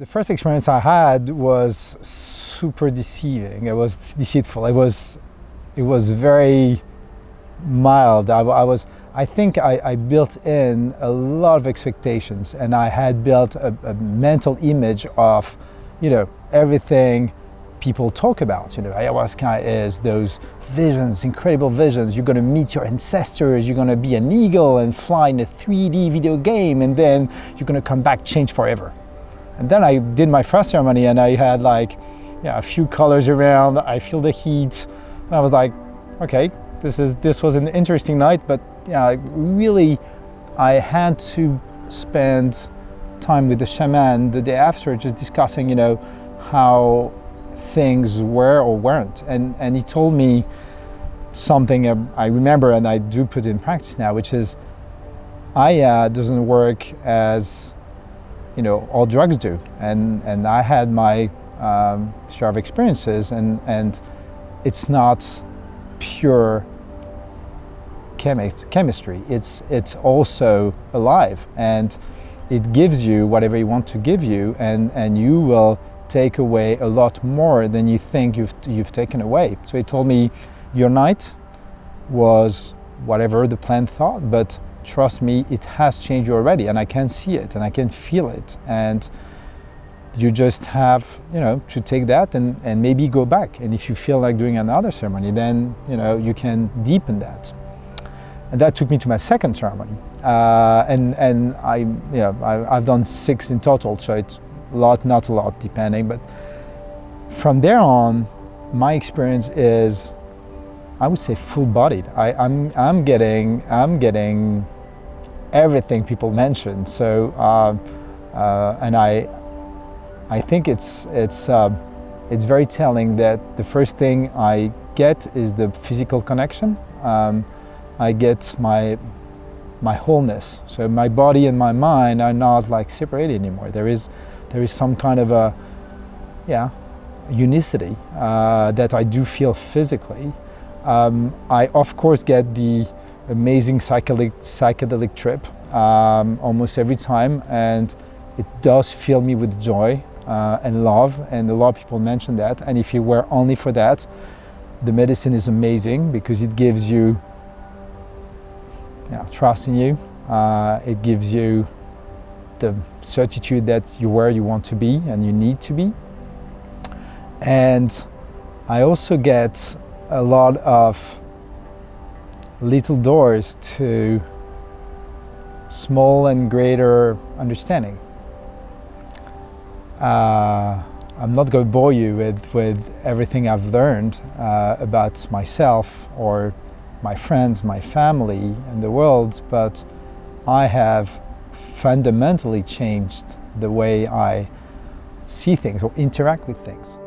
The first experience I had was super deceiving. It was deceitful. It was very mild. I think I built in a lot of expectations, and I had built a mental image of, everything people talk about. Ayahuasca is those visions, incredible visions. You're going to meet your ancestors, you're going to be an eagle and fly in a 3D video game, and then you're going to come back changed forever. And then I did my first ceremony, and I had a few colors around. I feel the heat, and I was like, okay, this was an interesting night, but really, I had to spend time with the shaman the day after, just discussing, how things were or weren't. And he told me something I remember, and I do put in practice now, which is Aya doesn't work as all drugs do. And I had my share of experiences, and it's not pure chemistry. It's also alive, and it gives you whatever you want to give you, and you will take away a lot more than you think you've taken away. So he told me, your night was whatever the plant thought, but trust me, it has changed you already, and I can see it and I can feel it, and you just have to take that and maybe go back, and if you feel like doing another ceremony, then you can deepen that. And that took me to my second ceremony, and I've done 6 in total, so it's a lot, not a lot, depending. But from there on, my experience is, I would say, full-bodied. I'm getting everything people mention. So and I think it's very telling that the first thing I get is the physical connection. I get my wholeness. So my body and my mind are not separated anymore. There is some kind of a unicity that I do feel physically. I of course get the amazing psychedelic trip almost every time, and it does fill me with joy and love, and a lot of people mention that. And if you were only for that, the medicine is amazing, because it gives you trust in you. It gives you the certitude that you're where you want to be and you need to be. And I also get a lot of little doors to small and greater understanding. I'm not going to bore you with everything I've learned about myself or my friends, my family, and the world, but I have fundamentally changed the way I see things or interact with things.